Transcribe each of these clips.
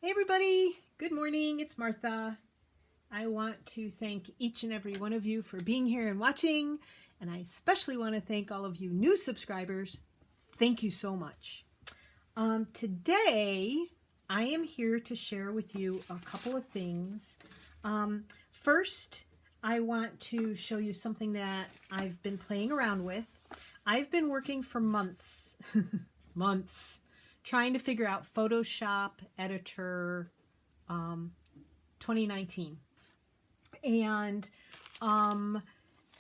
Hey everybody, good morning, it's Martha. I want to thank each and every one of you for being here and watching, and I especially want to thank all of you new subscribers. Thank you so much. Today, I am here to share with you a couple of things. First, I want to show you something that I've been playing around with. I've been working for months, trying to figure out Photoshop Editor 2019. And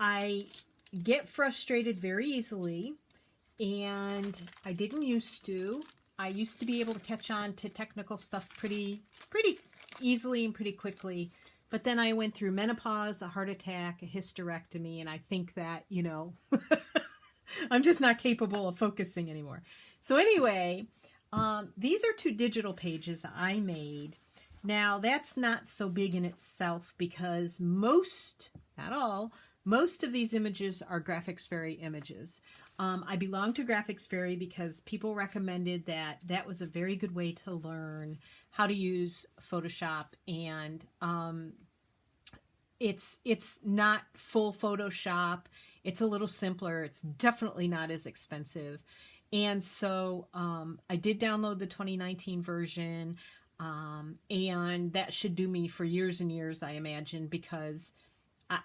I get frustrated very easily, and I didn't used to. I used to be able to catch on to technical stuff pretty easily and pretty quickly. But then I went through menopause, a heart attack, a hysterectomy, and I think that, I'm just not capable of focusing anymore. So anyway, these are two digital pages I made. Now, that's not so big in itself because most, not all, most of these images are Graphics Fairy images. I belong to Graphics Fairy because people recommended that that was a very good way to learn how to use Photoshop, and it's not full Photoshop. It's a little simpler. It's definitely not as expensive. And so I did download the 2019 version, and that should do me for years and years, I imagine, because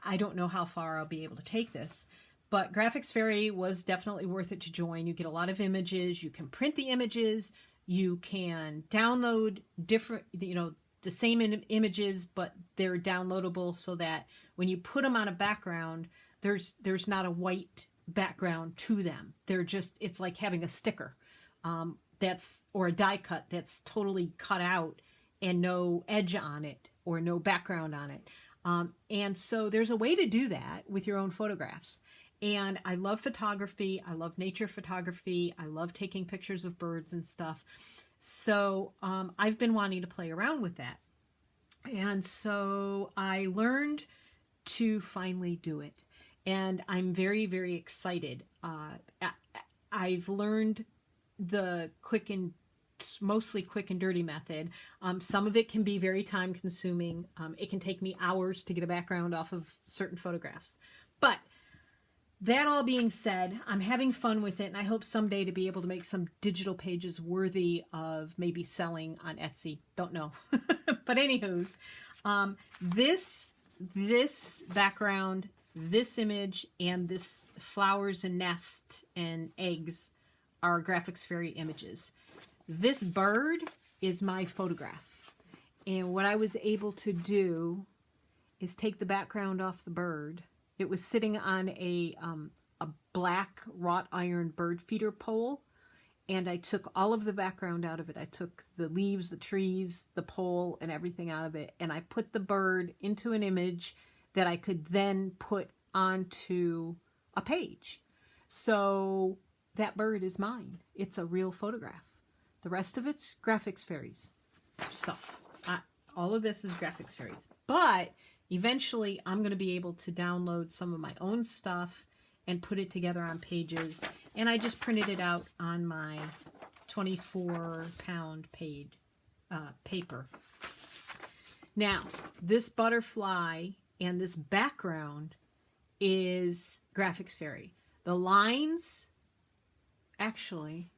I don't know how far I'll be able to take this. But Graphics Fairy was definitely worth it to join. You get a lot of images. You can print the images. You can download different, the same images, but they're downloadable so that when you put them on a background, there's not a white background to them. They're just, it's like having a sticker or a die cut that's totally cut out and no edge on it or no background on it. And so there's a way to do that with your own photographs. And I love photography. I love nature photography. I love taking pictures of birds and stuff. So I've been wanting to play around with that. And so I learned to finally do it. And I'm very, very excited. I've learned the mostly quick and dirty method. Some of it can be very time consuming. It can take me hours to get a background off of certain photographs. But that all being said, I'm having fun with it, and I hope someday to be able to make some digital pages worthy of maybe selling on Etsy. Don't know. But anywho's, this background, this image, and this flowers and nest and eggs are Graphics Fairy images. This bird is my photograph. And what I was able to do is take the background off the bird. It was sitting on a black wrought iron bird feeder pole, and I took all of the background out of it. I took the leaves, the trees, the pole, and everything out of it, and I put the bird into an image that I could then put onto a page. So that bird is mine. It's a real photograph. The rest of it's Graphics Fairies stuff. All of this is Graphics Fairies. But eventually I'm going to be able to download some of my own stuff and put it together on pages. And I just printed it out on my 24-pound paper. Now, this butterfly and this background is Graphics Fairy. The lines, actually,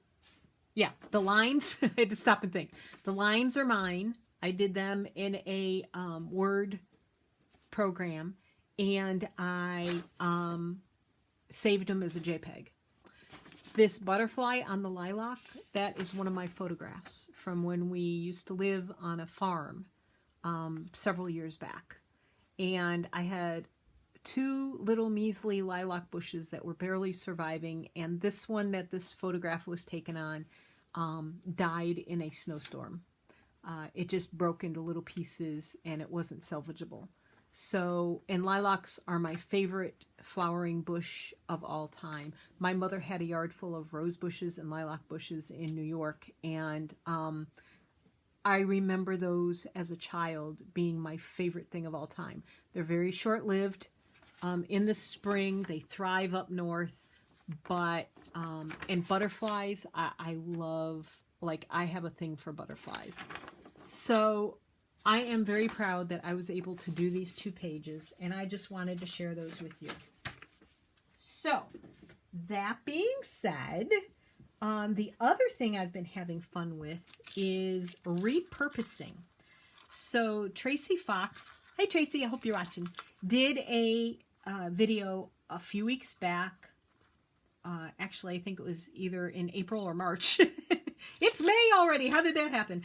yeah, the lines, I had to stop and think. The lines are mine. I did them in a Word program, and I saved them as a JPEG. This butterfly on the lilac, that is one of my photographs from when we used to live on a farm several years back. And I had two little measly lilac bushes that were barely surviving, and this one that this photograph was taken on died in a snowstorm. It just broke into little pieces, and it wasn't salvageable. So, and lilacs are my favorite flowering bush of all time. My mother had a yard full of rose bushes and lilac bushes in New York, and I remember those as a child being my favorite thing of all time. They're very short-lived. In the spring, they thrive up north, but, and butterflies, I love, like, I have a thing for butterflies. So I am very proud that I was able to do these 2 pages, and I just wanted to share those with you. So that being said, the other thing I've been having fun with is repurposing. So Tracie Fox, hi Tracie, I hope you're watching, did a video a few weeks back. Actually, I think it was either in April or March. It's May already. How did that happen?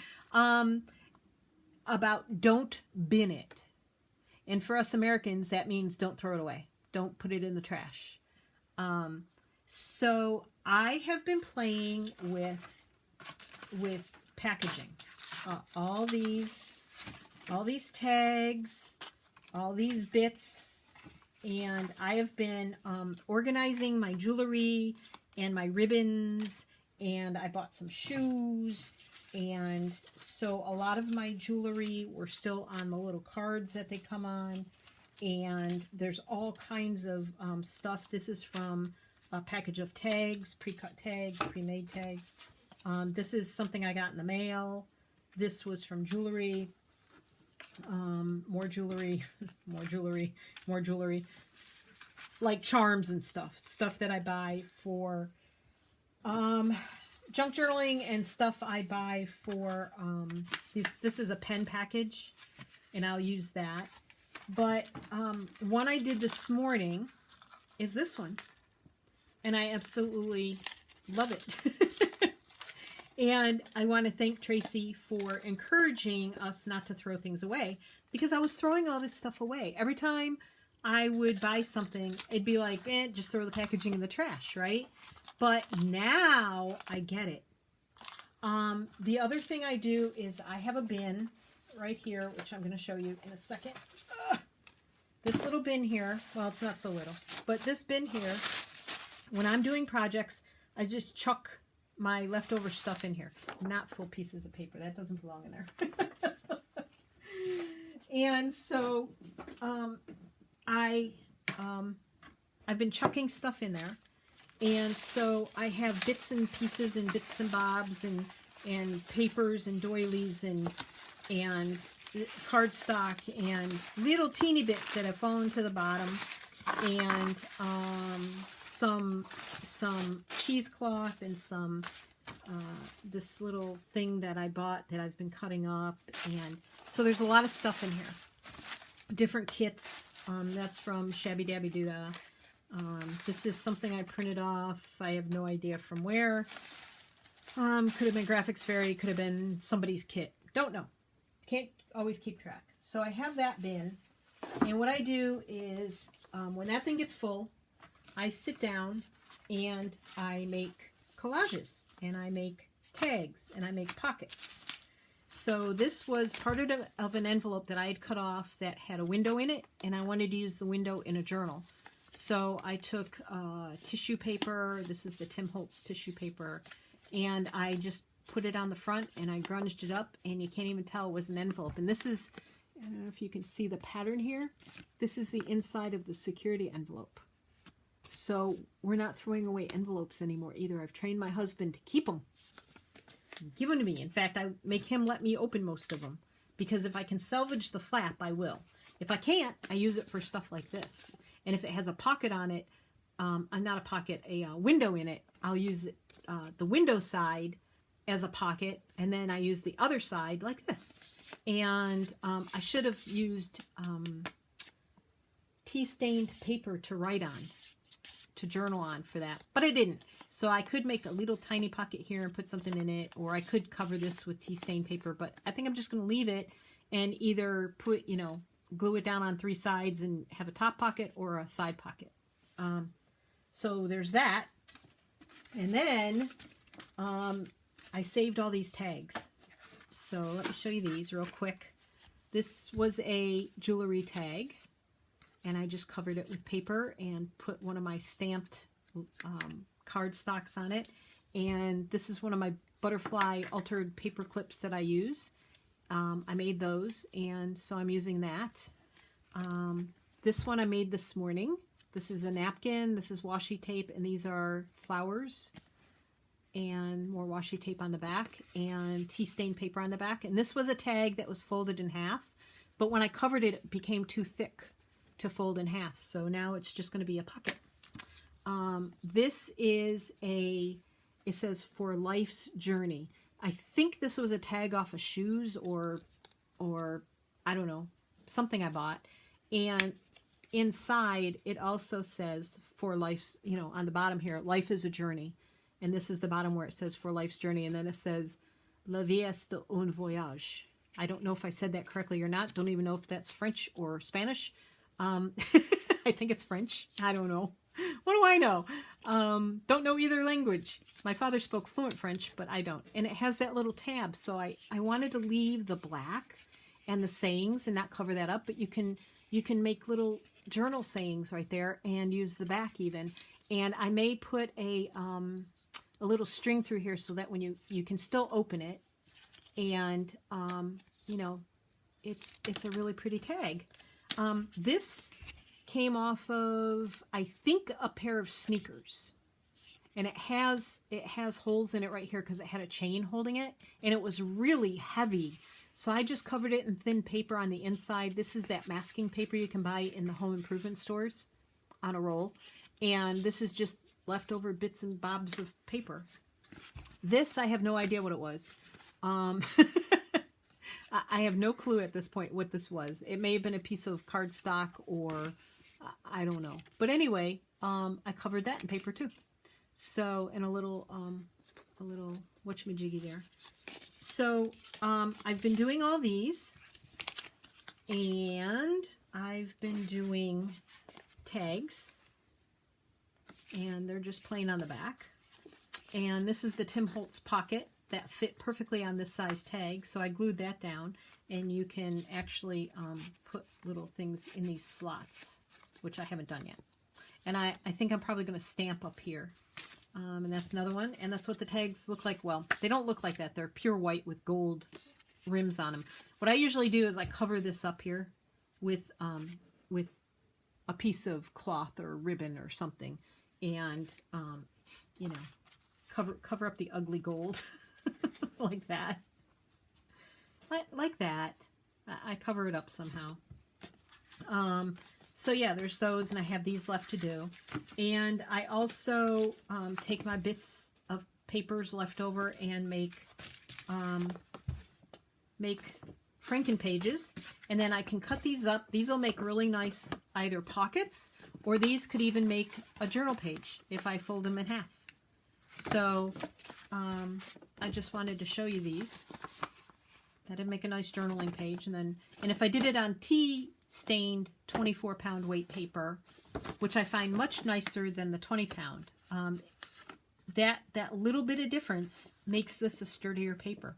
About don't bin it. And for us Americans, that means don't throw it away. Don't put it in the trash. So I have been playing with packaging. All these tags, all these bits, and I have been organizing my jewelry and my ribbons, and I bought some shoes, and so a lot of my jewelry were still on the little cards that they come on, and there's all kinds of stuff. This is from a package of tags, pre-cut tags, pre-made tags. This is something I got in the mail. This was from jewelry. More jewelry, more jewelry, more jewelry. Like charms and stuff that I buy for junk journaling, and stuff I buy for this is a pen package, and I'll use that. But one I did this morning is this one, and I absolutely love it. And I want to thank Tracie for encouraging us not to throw things away, because I was throwing all this stuff away. Every time I would buy something, it'd be like, just throw the packaging in the trash, right? But now I get it. The other thing I do is I have a bin right here, which I'm going to show you in a second. This little bin here, well, it's not so little, but this bin here, when I'm doing projects, I just chuck my leftover stuff in here. Not full pieces of paper. That doesn't belong in there. And so I've been chucking stuff in there. And so I have bits and pieces and bits and bobs and papers and doilies and cardstock and little teeny bits that have fallen to the bottom, and some cheesecloth, and some this little thing that I bought that I've been cutting up. And so there's a lot of stuff in here, different kits. That's from Shabby Dabby Doodah. This is something I printed off. I have no idea from where. Could have been Graphics Fairy, could have been somebody's kit. Don't know. Can't always keep track. So I have that bin, and what I do is when that thing gets full, I sit down and I make collages, and I make tags, and I make pockets. So this was part of an envelope that I had cut off that had a window in it, and I wanted to use the window in a journal. So I took tissue paper. This is the Tim Holtz tissue paper, and I just put it on the front, and I grunged it up, and you can't even tell it was an envelope. And this is, I don't know if you can see the pattern here. This is the inside of the security envelope. So we're not throwing away envelopes anymore either. I've trained my husband to keep them, give them to me. In fact, I make him let me open most of them, because if I can salvage the flap, I will. If I can't, I use it for stuff like this. And if it has a pocket on it, not a pocket, a window in it, I'll use the window side as a pocket, and then I use the other side like this. And I should have used tea-stained paper to write on, to journal on for that, but I didn't. So I could make a little tiny pocket here and put something in it, or I could cover this with tea-stained paper, but I think I'm just going to leave it and either put, glue it down on 3 sides and have a top pocket or a side pocket. So there's that. And then I saved all these tags. So let me show you these real quick. This was a jewelry tag, and I just covered it with paper and put one of my stamped cardstocks on it. And this is one of my butterfly altered paper clips that I use. I made those, and so I'm using that. This one I made this morning. This is a napkin, this is washi tape, and these are flowers. and more washi tape on the back and tea stain paper on the back. And this was a tag that was folded in half, but when I covered it, it became too thick to fold in half. So now it's just going to be a pocket. This is it says for life's journey. I think this was a tag off of shoes or I don't know, something I bought. And inside it also says for life's, you know, on the bottom here, life is a journey. And this is the bottom where it says for life's journey. And then it says, La vie est un voyage. I don't know if I said that correctly or not. Don't even know if that's French or Spanish. I think it's French. I don't know. What do I know? Don't know either language. My father spoke fluent French, but I don't. And it has that little tab. So I wanted to leave the black and the sayings and not cover that up. But you can make little journal sayings right there and use the back even. And I may put a little string through here so that when you can still open it. And, you know, it's a really pretty tag. This came off of, I think, a pair of sneakers. And it has holes in it right here because it had a chain holding it. And it was really heavy. So I just covered it in thin paper on the inside. This is that masking paper you can buy in the home improvement stores on a roll. And this is just leftover bits and bobs of paper. This, I have no idea what it was. I have no clue at this point what this was. It may have been a piece of cardstock or I don't know. But anyway, I covered that in paper too. So, and a little whatchamajiggy there. So, I've been doing all these, and I've been doing tags, and they're just plain on the back. And this is the Tim Holtz pocket that fit perfectly on this size tag, so I glued that down, and you can actually put little things in these slots, which I haven't done yet. And I think I'm probably going to stamp up here. And that's another one, and that's what the tags look like. Well, they don't look like that. They're pure white with gold rims on them. What I usually do is I cover this up here with a piece of cloth or ribbon or something, and you know, cover up the ugly gold like that. Like that. I cover it up somehow. So yeah, there's those, and I have these left to do. And I also take my bits of papers left over and make Franken pages, and then I can cut these up. These will make really nice either pockets, or these could even make a journal page if I fold them in half. So I just wanted to show you these. That'd make a nice journaling page, and if I did it on tea stained 24-pound weight paper, which I find much nicer than the 20-pound. That little bit of difference makes this a sturdier paper.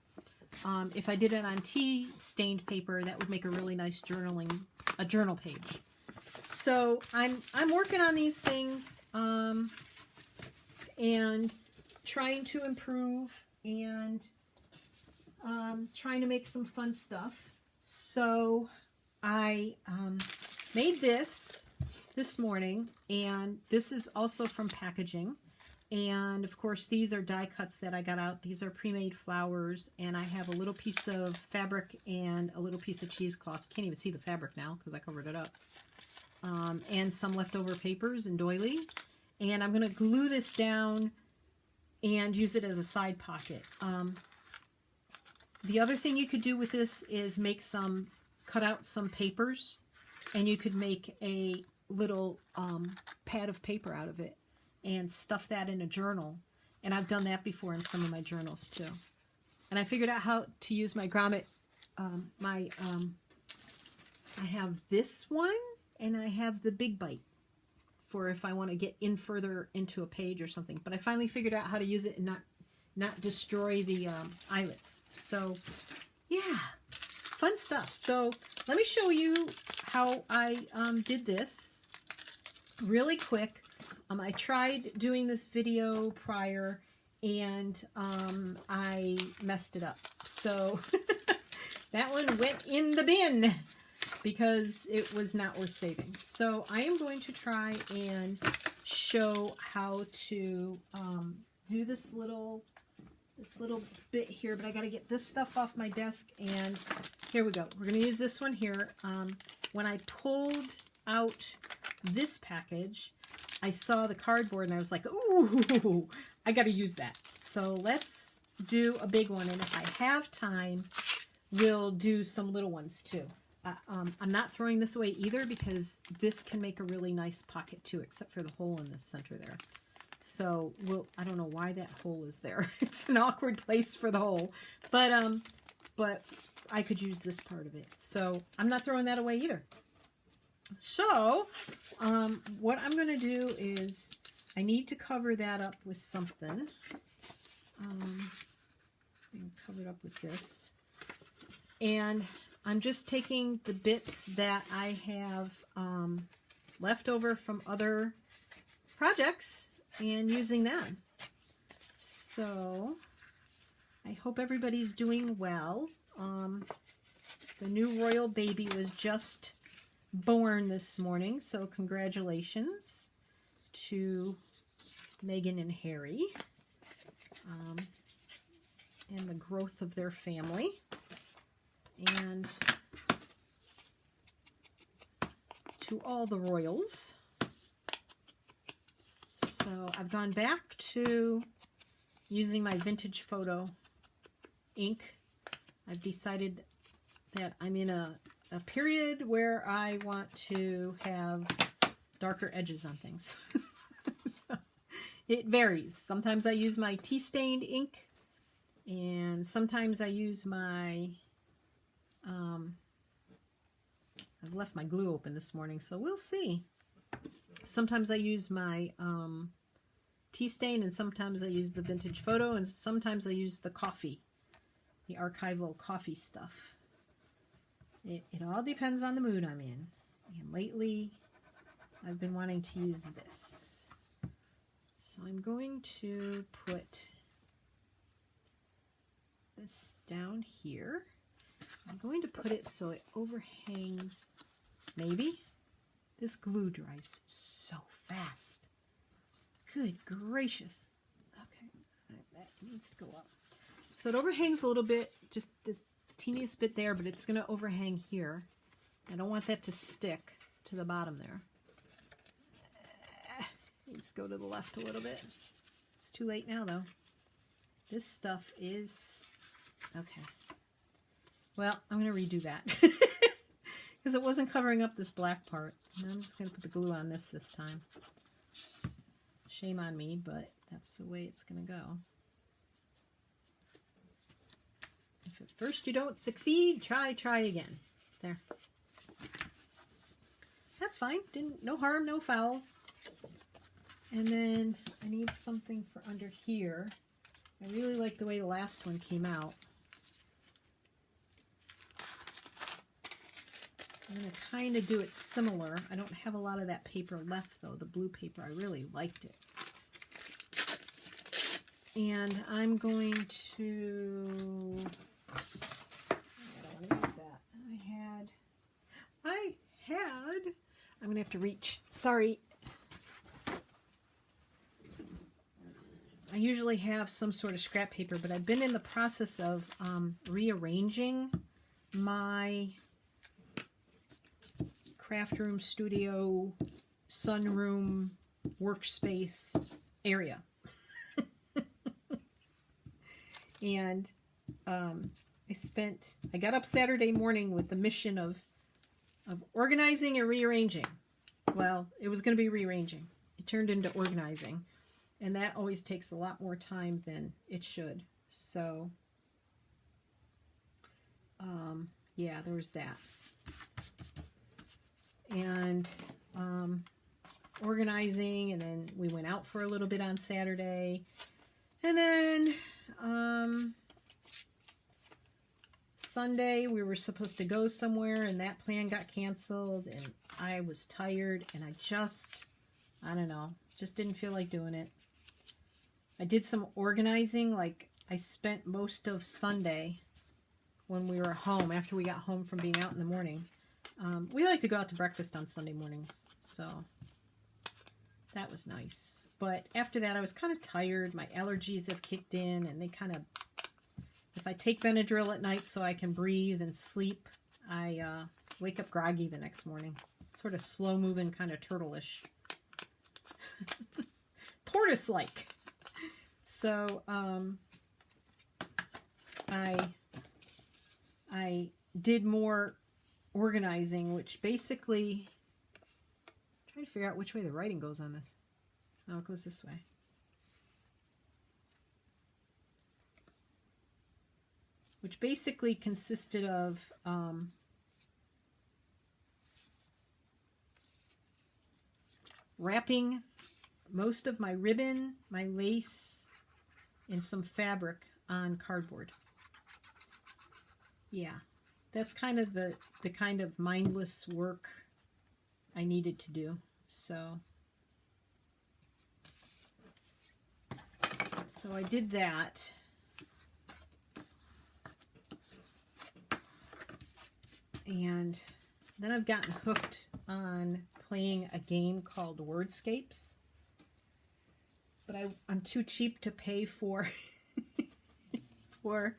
If I did it on tea stained paper, that would make a really nice journal page. So I'm working on these things and trying to improve and trying to make some fun stuff. So I made this morning, and this is also from packaging. And of course, these are die cuts that I got out. These are pre-made flowers, and I have a little piece of fabric and a little piece of cheesecloth. Can't even see the fabric now because I covered it up. And some leftover papers and doily. And I'm going to glue this down and use it as a side pocket. The other thing you could do with this is cut out some papers, and you could make a little pad of paper out of it and stuff that in a journal. And I've done that before in some of my journals too. And I figured out how to use my grommet. I have this one, and I have the Big Bite for if I want to get in further into a page or something. But I finally figured out how to use it and not destroy the eyelets. So yeah, fun stuff. So let me show you how I did this really quick. I tried doing this video prior, and I messed it up. So that one went in the bin because it was not worth saving. So I am going to try and show how to do this little bit here, but I got to get this stuff off my desk, and here we go. We're going to use this one here. When I pulled out this package, I saw the cardboard and I was like, ooh, I got to use that. So let's do a big one, and if I have time, we'll do some little ones too. I'm not throwing this away either, because this can make a really nice pocket too, except for the hole in the center there. So I don't know why that hole is there. It's an awkward place for the hole, but I could use this part of it. So I'm not throwing that away either. So what I'm going to do is I need to cover that up with something. I'm cover it up with this. And I'm just taking the bits that I have left over from other projects and using them. So I hope everybody's doing well. The new royal baby was just born this morning, so congratulations to Meghan and Harry and the growth of their family. And to all the royals. So I've gone back to using my vintage photo ink. I've decided that I'm in a period where I want to have darker edges on things. So it varies. Sometimes I use my tea-stained ink, and sometimes I use my I've left my glue open this morning, so we'll see. Sometimes I use my tea stain, and sometimes I use the vintage photo, and sometimes I use the coffee, the archival coffee stuff. It all depends on the mood I'm in. And lately, I've been wanting to use this. So I'm going to put this down here. I'm going to put it so it overhangs, maybe. This glue dries so fast. Good gracious. Okay, that needs to go up. So it overhangs a little bit, just this teeniest bit there, but it's going to overhang here. I don't want that to stick to the bottom there. Needs to go to the left a little bit. It's too late now, though. This stuff is... okay. Well, I'm going to redo that. Because it wasn't covering up this black part. And I'm just going to put the glue on this time. Shame on me, but that's the way it's going to go. If at first you don't succeed, try again. There. That's fine. No harm, no foul. And then I need something for under here. I really like the way the last one came out. I'm going to kind of do it similar. I don't have a lot of that paper left, though. The blue paper, I really liked it. And I'm going to... I don't want to use that. I'm going to have to reach. Sorry. I usually have some sort of scrap paper, but I've been in the process of rearranging my craft room, studio, sunroom, workspace area. And I got up Saturday morning with the mission of organizing and rearranging. Well, it was going to be rearranging. It turned into organizing. And that always takes a lot more time than it should. So, yeah, there was that. And organizing, and then we went out for a little bit on Saturday. And then Sunday we were supposed to go somewhere, and that plan got canceled, and I was tired, and I don't know, just didn't feel like doing it. I did some organizing, like I spent most of Sunday when we were home, after we got home from being out in the morning. We like to go out to breakfast on Sunday mornings, so that was nice. But after that, I was kind of tired. My allergies have kicked in, and they kind of, if I take Benadryl at night so I can breathe and sleep, I wake up groggy the next morning. Sort of slow-moving, kind of turtle-ish. Tortoise-like. So, I did more organizing, which basically, I'm trying to figure out which way the writing goes on this. Oh, it goes this way. Which basically consisted of wrapping most of my ribbon, my lace, and some fabric on cardboard. Yeah, that's kind of the kind of mindless work I needed to do. So I did that. And then I've gotten hooked on playing a game called Wordscapes. But I'm too cheap to pay for for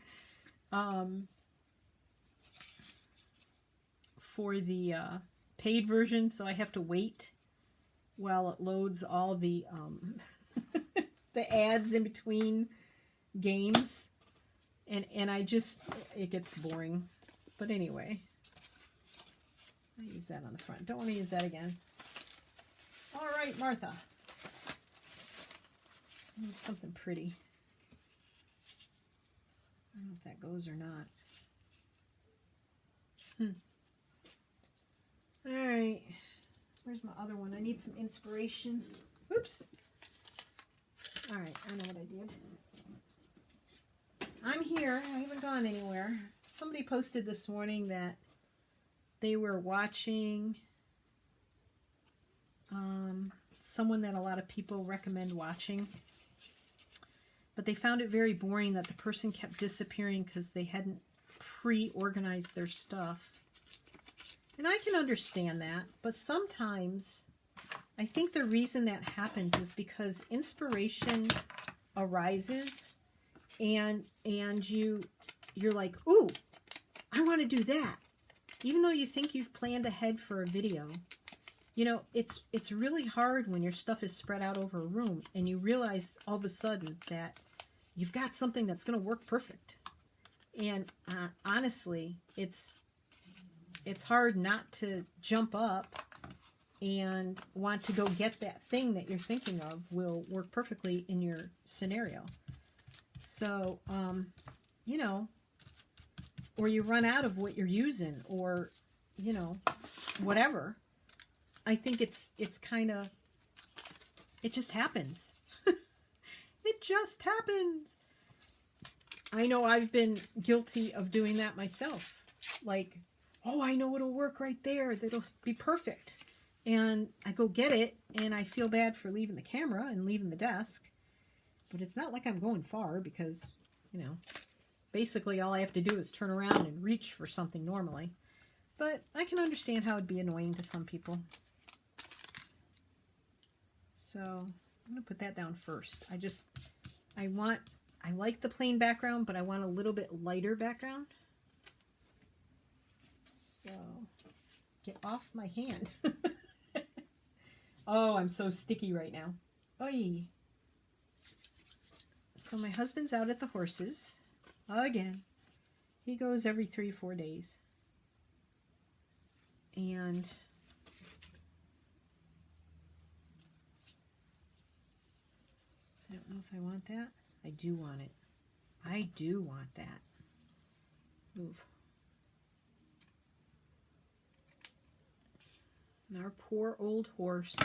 the paid version, so I have to wait while it loads all the the ads in between games, and it gets boring. But anyway, I use that on the front. Don't want to use that again. All right, Martha. I need something pretty. I don't know if that goes or not. All right. Where's my other one? I need some inspiration. Oops. All right, I know what I did. I'm here. I haven't gone anywhere. Somebody posted this morning that they were watching someone that a lot of people recommend watching. But they found it very boring that the person kept disappearing because they hadn't pre-organized their stuff. And I can understand that, but sometimes I think the reason that happens is because inspiration arises and you're like, ooh, I want to do that. Even though you think you've planned ahead for a video. You know, it's really hard when your stuff is spread out over a room and you realize all of a sudden that you've got something that's going to work perfect. And honestly, it's hard not to jump up and want to go get that thing that you're thinking of will work perfectly in your scenario. So, you know, or you run out of what you're using, or, you know, whatever. I think it's kind of, it just happens. It just happens. I know I've been guilty of doing that myself. Like, oh, I know it'll work right there. That'll be perfect. And I go get it, and I feel bad for leaving the camera and leaving the desk. But it's not like I'm going far because, you know, basically all I have to do is turn around and reach for something normally. But I can understand how it'd be annoying to some people. So I'm going to put that down first. I like the plain background, but I want a little bit lighter background. So, get off my hand. Oh, I'm so sticky right now. Oy. So my husband's out at the horses again. He goes every 3-4 days. And I don't know if I want that. I do want it. I do want that. Move. And our poor old horse.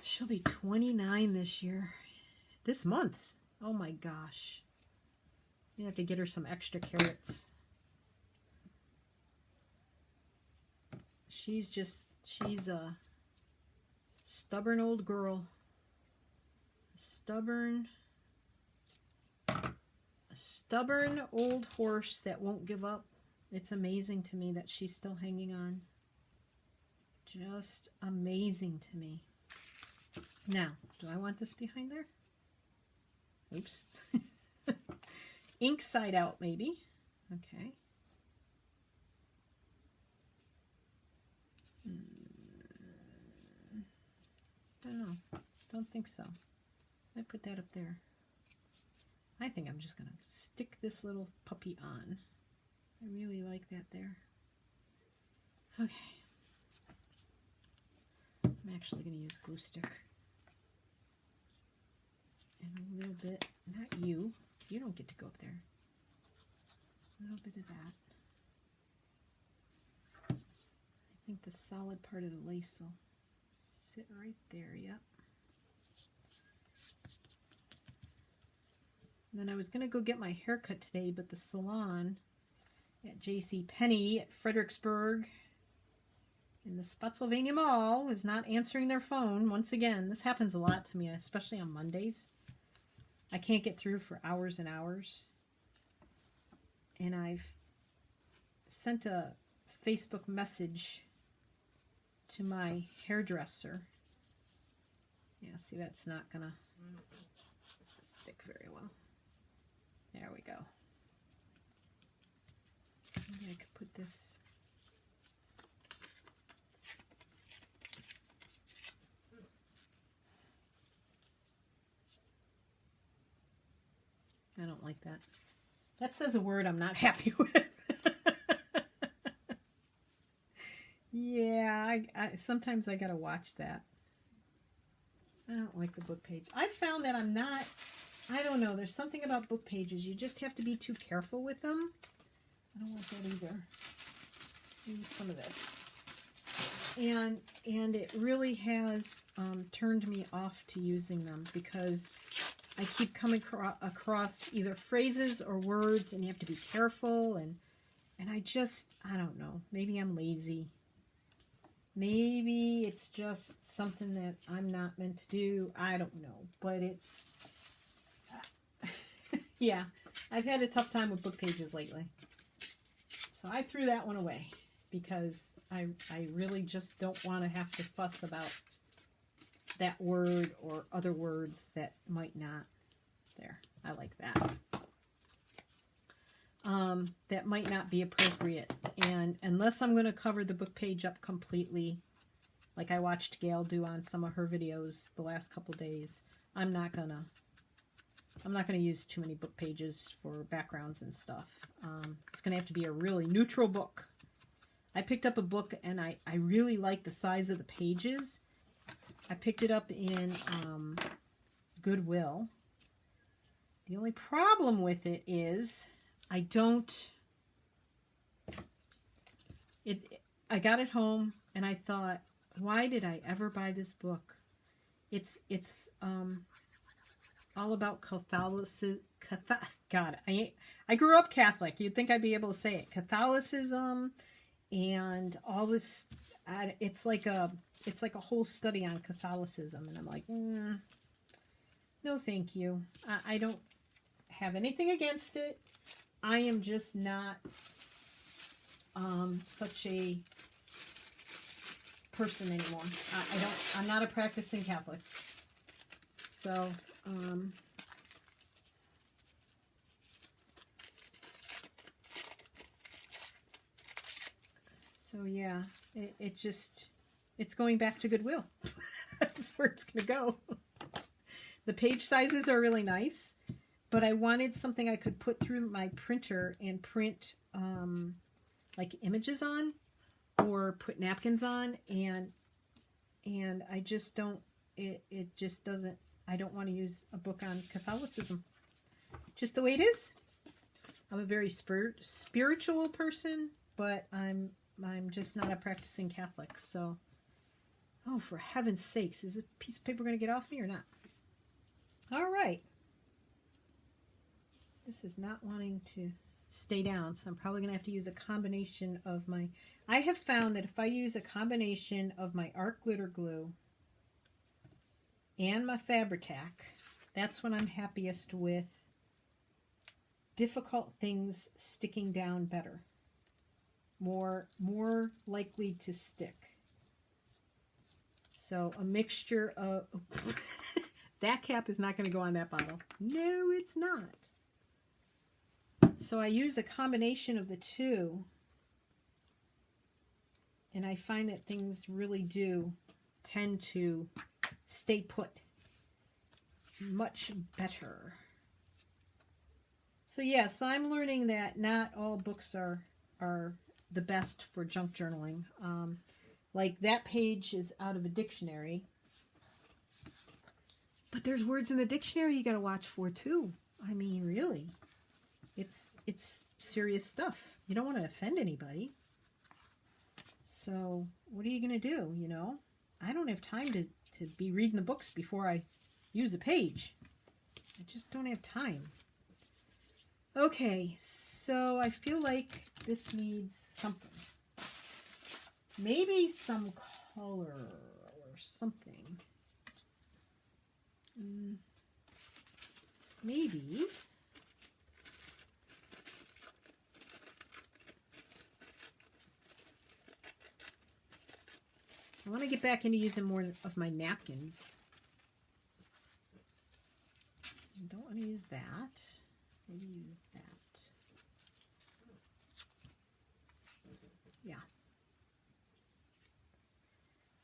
She'll be 29 this year. This month. Oh my gosh. You have to get her some extra carrots. She's a stubborn old girl. A stubborn old horse that won't give up. It's amazing to me that she's still hanging on. Just amazing to me. Now, do I want this behind there? Oops. Ink side out, maybe. Okay. Don't know. Don't think so. I put that up there. I think I'm just going to stick this little puppy on. I really like that there. Okay. I'm actually going to use glue stick. And a little bit, not you. You don't get to go up there. A little bit of that. I think the solid part of the lace will sit right there, yep. And then I was going to go get my hair cut today, but the salon at J.C. Penney at Fredericksburg in the Spotsylvania Mall is not answering their phone. Once again, this happens a lot to me, especially on Mondays. I can't get through for hours and hours. And I've sent a Facebook message to my hairdresser. Yeah, see, that's not gonna stick very well. There we go. Maybe I could put this. I don't like that. That says a word I'm not happy with. Yeah, I sometimes I gotta watch that. I don't like the book page. I found that I don't know, there's something about book pages. You just have to be too careful with them. I don't want that either. Maybe some of this. And it really has turned me off to using them because I keep coming across either phrases or words, and you have to be careful, and I don't know, maybe I'm lazy. Maybe it's just something that I'm not meant to do. I don't know, but it's, yeah, I've had a tough time with book pages lately. So I threw that one away because I really just don't want to have to fuss about that word or other words that might not, there, I like that. That might not be appropriate. And unless I'm going to cover the book page up completely, like I watched Gail do on some of her videos the last couple days, I'm not gonna use too many book pages for backgrounds and stuff. It's gonna have to be a really neutral book. I picked up a book and I really like the size of the pages. I picked it up in Goodwill. The only problem with it is I got it home and I thought, why did I ever buy this book? It's all about Catholicism. God, I grew up Catholic. You'd think I'd be able to say it. Catholicism and all this. It's like a whole study on Catholicism, and I'm like, no, thank you. I don't have anything against it. I am just not such a person anymore. I'm not a practicing Catholic. So, yeah, it's going back to Goodwill. That's where it's going to go. The page sizes are really nice, but I wanted something I could put through my printer and print like images on or put napkins on, and I just don't, it just doesn't, I don't want to use a book on Catholicism. Just the way it is. I'm a very spiritual person, but I'm just not a practicing Catholic. So, oh, for heaven's sakes, is a piece of paper going to get off me or not? All right. This is not wanting to stay down, so I'm probably going to have to use a combination of my... I have found that if I use a combination of my art glitter glue and my Fabri-Tac, that's when I'm happiest with difficult things sticking down better. More likely to stick. So a mixture of... that cap is not going to go on that bottle. No, it's not. So I use a combination of the two. And I find that things really do tend to stay put much better. So yeah, so I'm learning that not all books are the best for junk journaling. Like that page is out of a dictionary. But there's words in the dictionary you got to watch for too. I mean, really. It's serious stuff. You don't want to offend anybody. So what are you going to do, you know? I don't have time to be reading the books before I use a page. I just don't have time. Okay, so I feel like this needs something. Maybe some color or something. Maybe. I want to get back into using more of my napkins. I don't want to use that. Maybe use that. Yeah.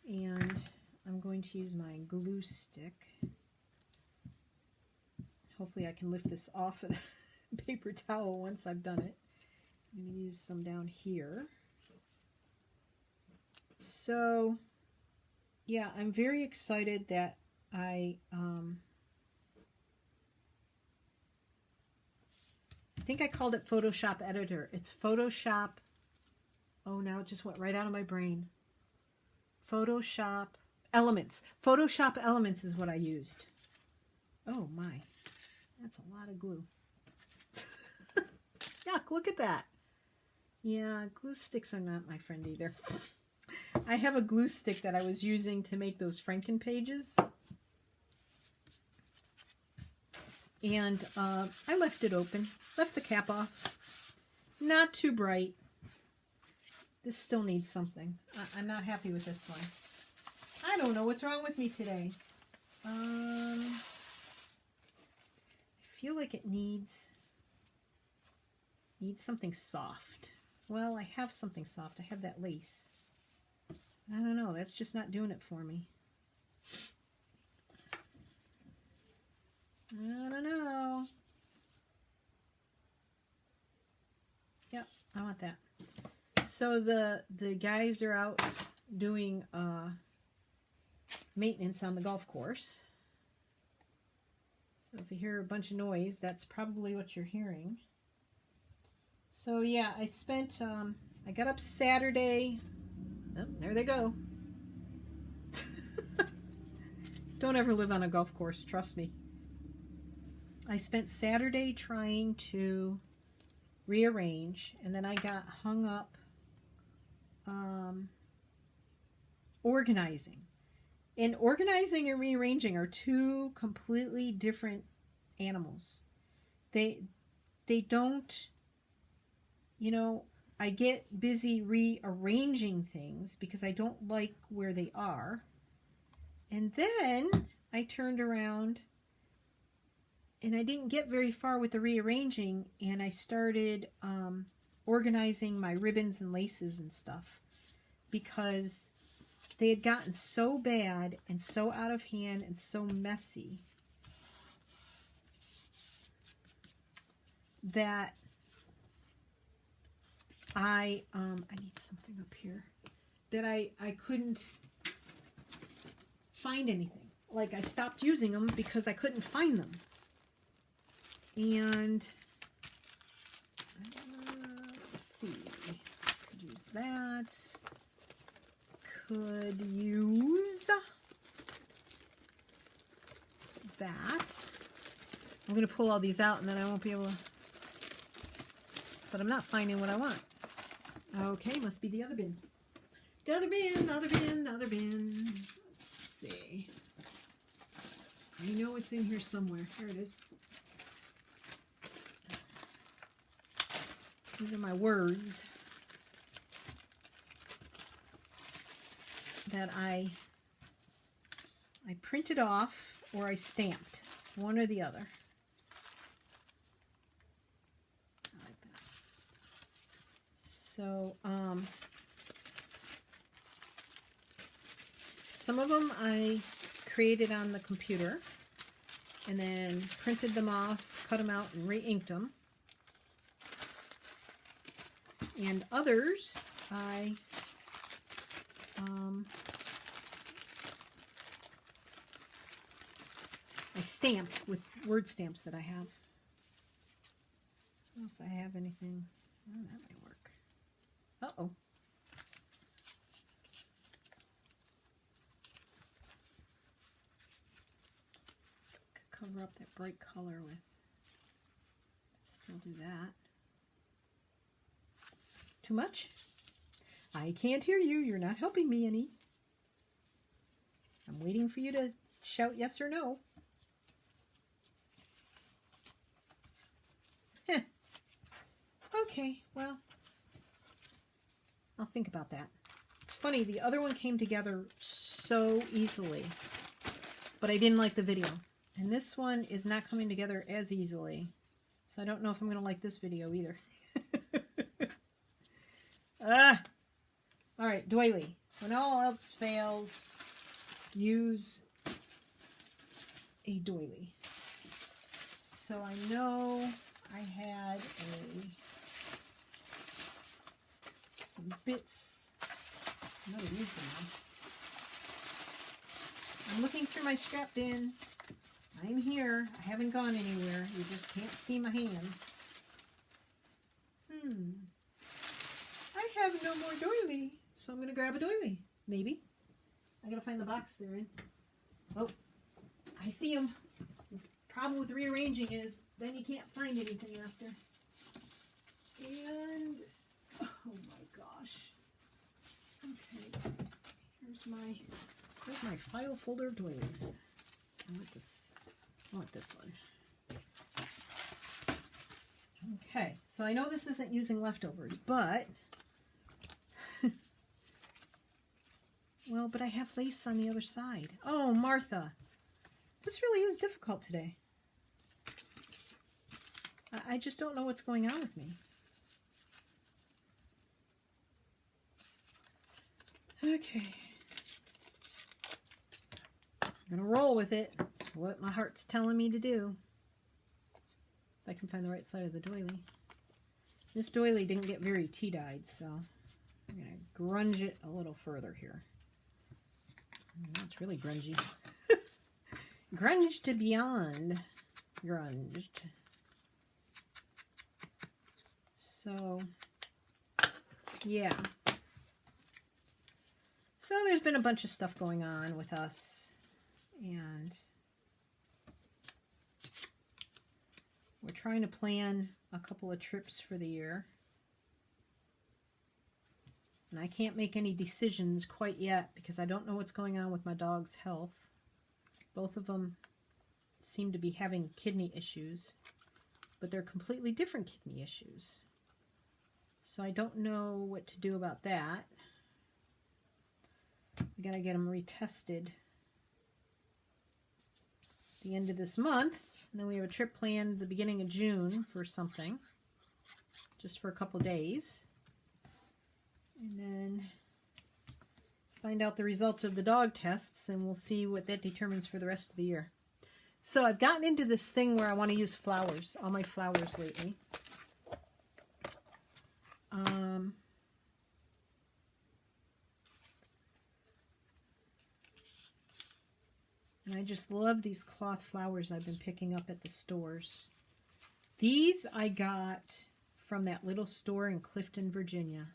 And I'm going to use my glue stick. Hopefully I can lift this off of the paper towel once I've done it. I'm going to use some down here. So, yeah, I'm very excited that I think I called it Photoshop Editor. It's Photoshop. Oh, now it just went right out of my brain. Photoshop Elements. Photoshop Elements is what I used. Oh my, that's a lot of glue. Yuck, look at that. Yeah, glue sticks are not my friend either. I have a glue stick that I was using to make those Franken pages. And I left it open, left the cap off. Not too bright. This still needs something. I'm not happy with this one. I don't know what's wrong with me today. I feel like it needs something soft. Well, I have something soft. I have that lace. I don't know. That's just not doing it for me. I don't know. Yep, I want that. So the guys are out doing maintenance on the golf course. So if you hear a bunch of noise, that's probably what you're hearing. So yeah, I spent, I got up Saturday. Oh, there they go. Don't ever live on a golf course, trust me. I spent Saturday trying to rearrange, and then I got hung up organizing. And organizing and rearranging are two completely different animals. They don't, you know, I get busy rearranging things because I don't like where they are. And then I turned around and I didn't get very far with the rearranging, and I started organizing my ribbons and laces and stuff because they had gotten so bad and so out of hand and so messy that I need something up here, that I couldn't find anything. Like, I stopped using them because I couldn't find them. And let's see, could use that, could use that. I'm going to pull all these out and then I won't be able to, but I'm not finding what I want. Okay, must be the other bin. The other bin, the other bin, the other bin. Let's see. I know it's in here somewhere. Here it is. These are my words that I I printed off or I stamped, one or the other. Like that. So, some of them I created on the computer and then printed them off, cut them out, and re-inked them. And others I stamped with word stamps that I have. I don't know if I have anything. Oh, that might work. Uh-oh. Could cover up that bright color with. Still do that. Too much? I can't hear you. You're not helping me any. I'm waiting for you to shout yes or no. Okay, well, I'll think about that. It's funny, the other one came together so easily, but I didn't like the video. And this one is not coming together as easily, so I don't know if I'm going to like this video either. All right, doily. When all else fails, use a doily. So I know I had some bits. I'm going to use them now. I'm looking through my scrap bin. I'm here. I haven't gone anywhere. You just can't see my hands. I have no more doily, so I'm going to grab a doily. Maybe. I got to find the box they're in. Oh, I see them. The problem with rearranging is then you can't find anything after. And, oh my gosh. Okay, here's my file folder of doilies. I want this one. Okay, so I know this isn't using leftovers, but well, but I have lace on the other side. Oh, Martha, this really is difficult today. I just don't know what's going on with me. Okay. I'm going to roll with it. It's what my heart's telling me to do. If I can find the right side of the doily. This doily didn't get very tea-dyed, so I'm going to grunge it a little further here. It's really grungy. Grunged beyond grunged. So, yeah. So there's been a bunch of stuff going on with us, and we're trying to plan a couple of trips for the year. And I can't make any decisions quite yet because I don't know what's going on with my dog's health. Both of them seem to be having kidney issues, but they're completely different kidney issues. So I don't know what to do about that. We gotta get them retested at the end of this month. And then we have a trip planned the beginning of June for something, just for a couple days. And then find out the results of the dog tests, and we'll see what that determines for the rest of the year. So I've gotten into this thing where I want to use flowers, all my flowers lately. And I just love these cloth flowers I've been picking up at the stores. These I got from that little store in Clifton, Virginia.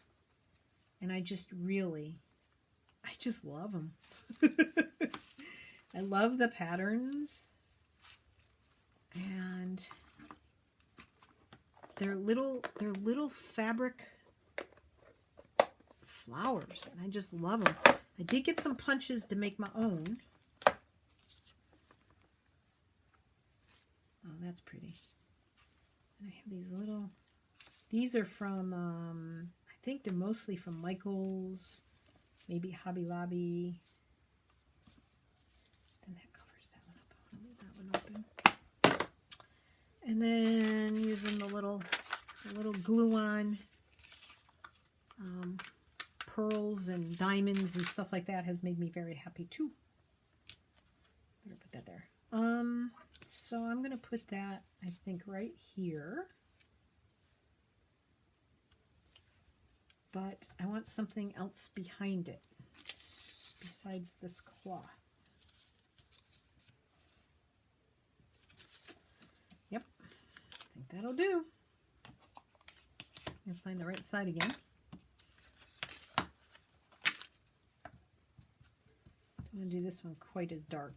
And I just love them. I love the patterns. And they're little fabric flowers. And I just love them. I did get some punches to make my own. Oh, that's pretty. And I have these little, these are from, I think they're mostly from Michael's, maybe Hobby Lobby. And then using the little glue-on pearls and diamonds and stuff like that has made me very happy too. Better put that there. So I'm going to put that, I think, right here. But I want something else behind it besides this cloth. Yep, I think that'll do. I'll find the right side again. Don't want to do this one quite as dark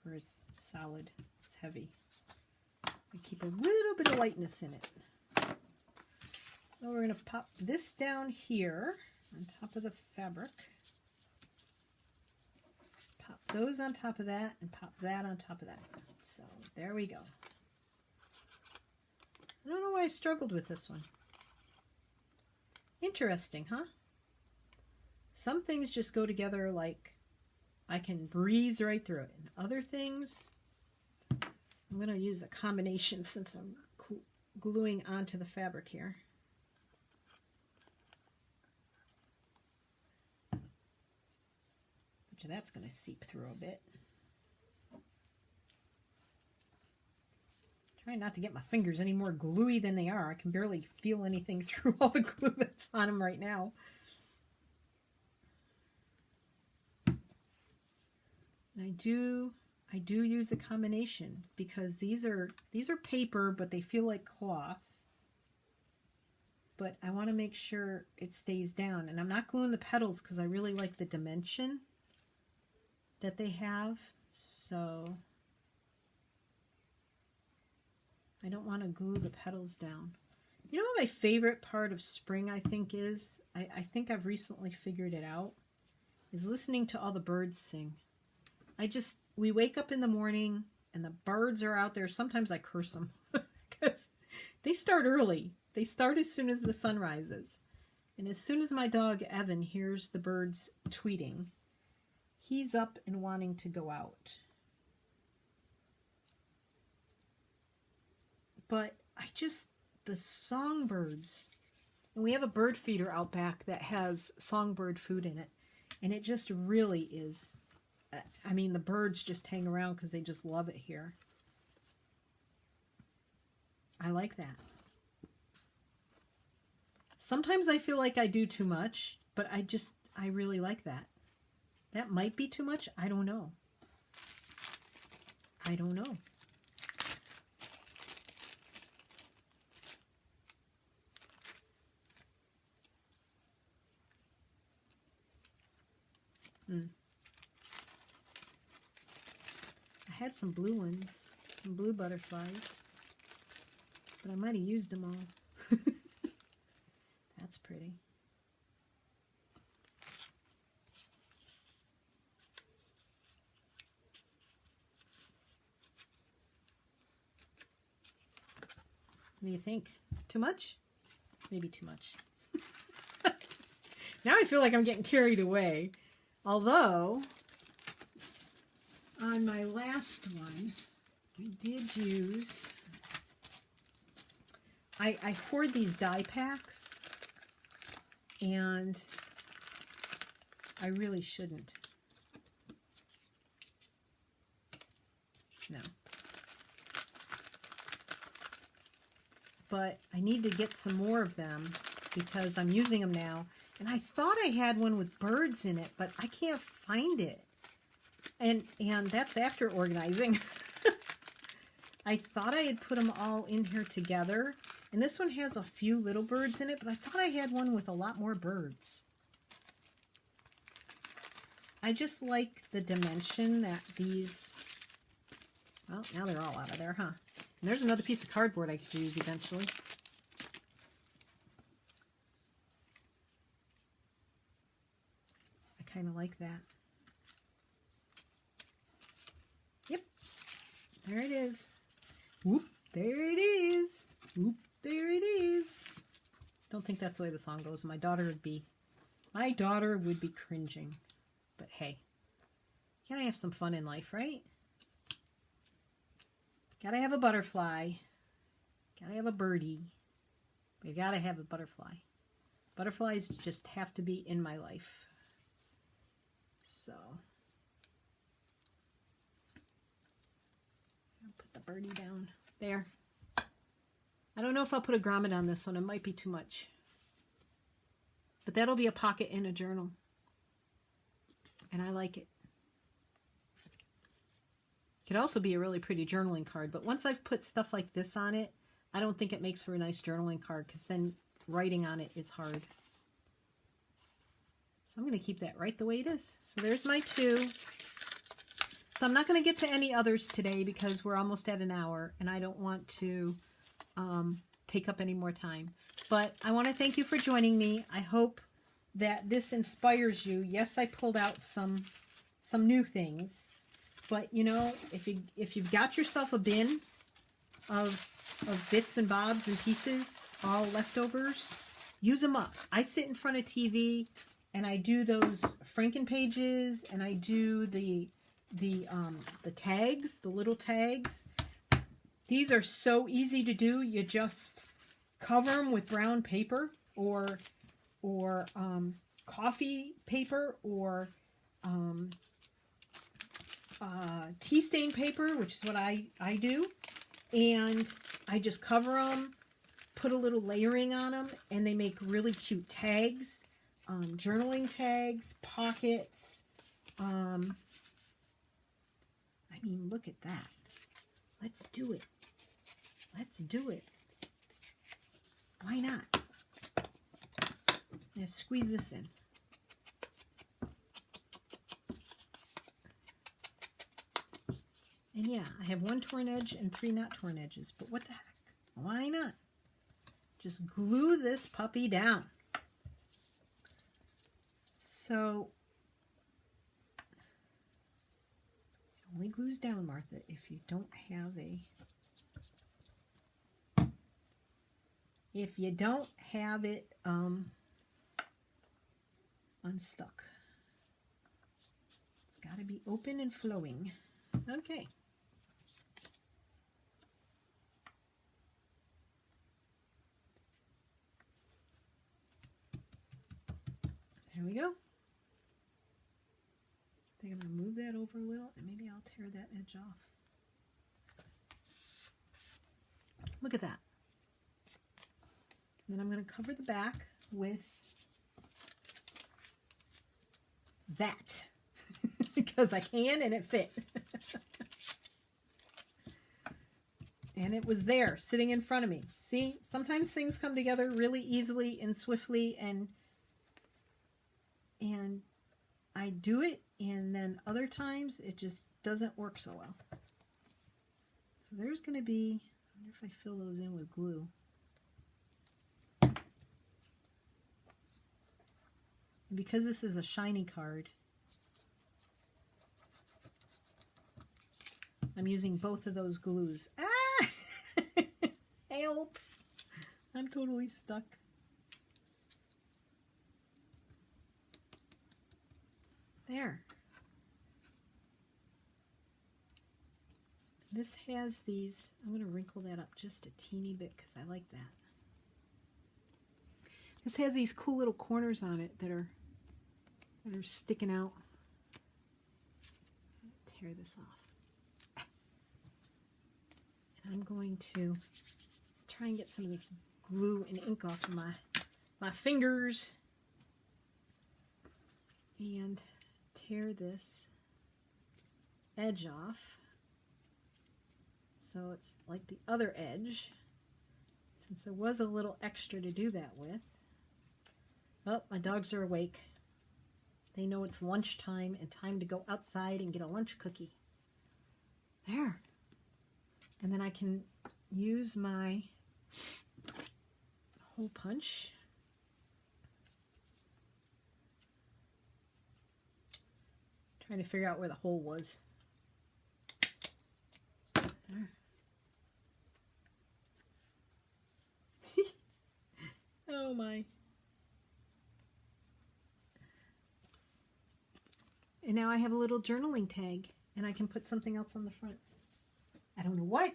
or as solid, as heavy. I keep a little bit of lightness in it. So we're going to pop this down here on top of the fabric. Pop those on top of that and pop that on top of that. So there we go. I don't know why I struggled with this one. Interesting, huh? Some things just go together like I can breeze right through it. And other things, I'm going to use a combination since I'm gluing onto the fabric here. Which that's going to seep through a bit. Trying not to get my fingers any more gluey than they are. I can barely feel anything through all the glue that's on them right now. And I do use a combination because these are paper, but they feel like cloth. But I want to make sure it stays down. And I'm not gluing the petals because I really like the dimension that they have. So I don't want to glue the petals down. You know what my favorite part of spring I think is? I think I've recently figured it out. Is listening to all the birds sing. We wake up in the morning and the birds are out there. Sometimes I curse them because they start early. They start as soon as the sun rises. And as soon as my dog Evan hears the birds tweeting, he's up and wanting to go out. But the songbirds, and we have a bird feeder out back that has songbird food in it. And it just really is, I mean, the birds just hang around because they just love it here. I like that. Sometimes I feel like I do too much, but I really like that. That might be too much. I don't know. I don't know. I had some blue ones, some blue butterflies, but I might have used them all. That's pretty. What do you think? Too much? Maybe too much. Now I feel like I'm getting carried away. Although, on my last one, I did use, I hoard these die packs, and I really shouldn't. No. But I need to get some more of them because I'm using them now. And I thought I had one with birds in it, but I can't find it. And that's after organizing. I thought I had put them all in here together. And this one has a few little birds in it, but I thought I had one with a lot more birds. I just like the dimension that these... Well, now they're all out of there, huh? And there's another piece of cardboard I could use eventually. I kind of like that. Yep. There it is. Whoop. There it is. Whoop. There it is. Don't think that's the way the song goes. My daughter would be cringing. But hey, gotta have some fun in life, right? Gotta have a butterfly. Gotta have a birdie. You gotta have a butterfly. Butterflies just have to be in my life. So, I'll put the birdie down there. I don't know if I'll put a grommet on this one. It might be too much. But that'll be a pocket in a journal. And I like it. It could also be a really pretty journaling card. But once I've put stuff like this on it, I don't think it makes for a nice journaling card because then writing on it is hard. So I'm going to keep that right the way it is. So there's my 2. So I'm not going to get to any others today because we're almost at an hour and I don't want to take up any more time. But I want to thank you for joining me. I hope that this inspires you. Yes, I pulled out some new things, but you know, if you've got yourself a bin of bits and bobs and pieces, all leftovers, use them up. I sit in front of TV and I do those Franken pages and I do the tags, the little tags. These are so easy to do. You just cover them with brown paper or coffee paper or tea stain paper, which is what I do. And I just cover them, put a little layering on them, and they make really cute tags, journaling tags, pockets. I mean, look at that. Let's do it. Let's do it. Why not? Now squeeze this in. And yeah, I have 1 torn edge and 3 not torn edges, but what the heck? Why not? Just glue this puppy down. So, it only glues down, Martha, if you don't have it unstuck. It's got to be open and flowing. Okay. There we go. I think I'm going to move that over a little and maybe I'll tear that edge off. Look at that. Then I'm going to cover the back with that because I can and it fit. And it was there sitting in front of me. See, sometimes things come together really easily and swiftly and I do it, and then other times it just doesn't work so well. So there's going to be, I wonder if I fill those in with glue. And because this is a shiny card, I'm using both of those glues. Ah! Help! I'm totally stuck. There. This has these, I'm going to wrinkle that up just a teeny bit because I like that. This has these cool little corners on it that are sticking out. Tear this off. And I'm going to try and get some of this glue and ink off of my fingers and tear this edge off so it's like the other edge, since there was a little extra to do that with. Oh, my dogs are awake. They know it's lunchtime and time to go outside and get a lunch cookie. There. And then I can use my hole punch. Trying to figure out where the hole was. There. Oh my. And now I have a little journaling tag and I can put something else on the front. I don't know what.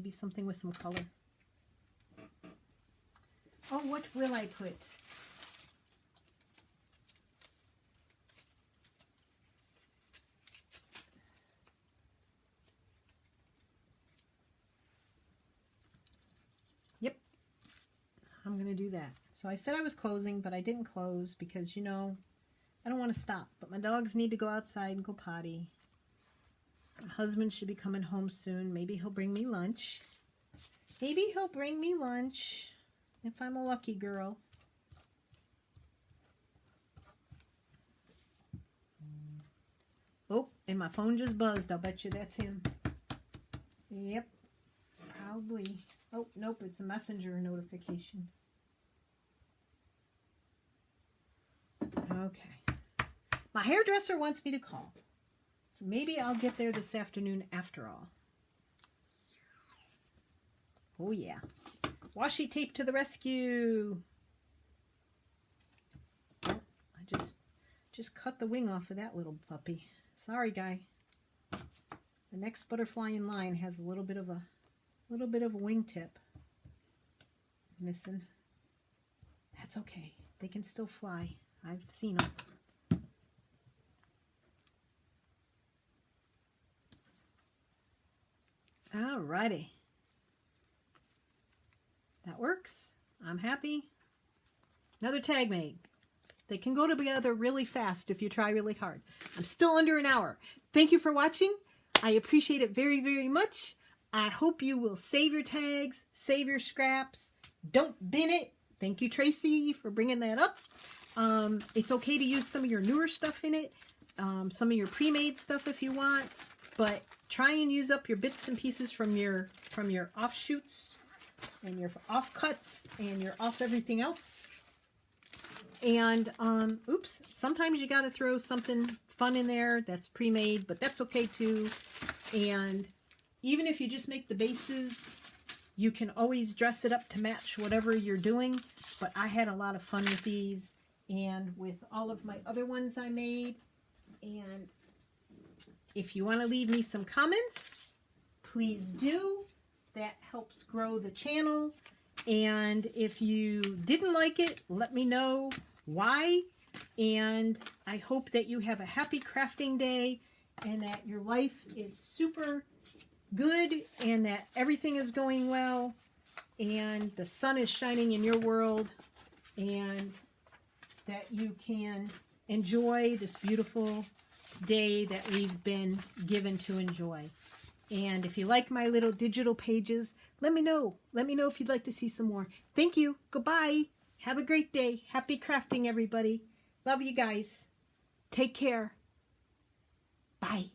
Maybe something with some color. Oh, what will I put? Yep, I'm going to do that. So I said I was closing, but I didn't close because, you know, I don't want to stop. But my dogs need to go outside and go potty. My husband should be coming home soon. Maybe he'll bring me lunch. Maybe he'll bring me lunch if I'm a lucky girl. Oh, and my phone just buzzed. I'll bet you that's him. Yep, probably. Oh, nope, it's a messenger notification. Okay. My hairdresser wants me to call. So maybe I'll get there this afternoon after all. Oh yeah. Washi tape to the rescue. Oh, I just cut the wing off of that little puppy. Sorry, guy. The next butterfly in line has a little bit of a wingtip missing. That's okay. They can still fly. I've seen them. Alrighty. That works. I'm happy. Another tag made. They can go together really fast if you try really hard. I'm still under an hour. Thank you for watching. I appreciate it very, very much. I hope you will save your tags, save your scraps. Don't bin it. Thank you, Tracy, for bringing that up. It's okay to use some of your newer stuff in it, some of your pre-made stuff if you want, but try and use up your bits and pieces from your offshoots and your offcuts and your off everything else. And oops, sometimes you got to throw something fun in there that's pre-made, but that's okay too. And even if you just make the bases, you can always dress it up to match whatever you're doing. But I had a lot of fun with these and with all of my other ones I made. And if you want to leave me some comments, please do. That helps grow the channel. And if you didn't like it, let me know why. And I hope that you have a happy crafting day and that your life is super good and that everything is going well and the sun is shining in your world and that you can enjoy this beautiful day that we've been given to enjoy. And if you like my little digital pages, let me know. Let me know if you'd like to see some more. Thank you. Goodbye. Have a great day. Happy crafting, everybody. Love you guys. Take care. Bye.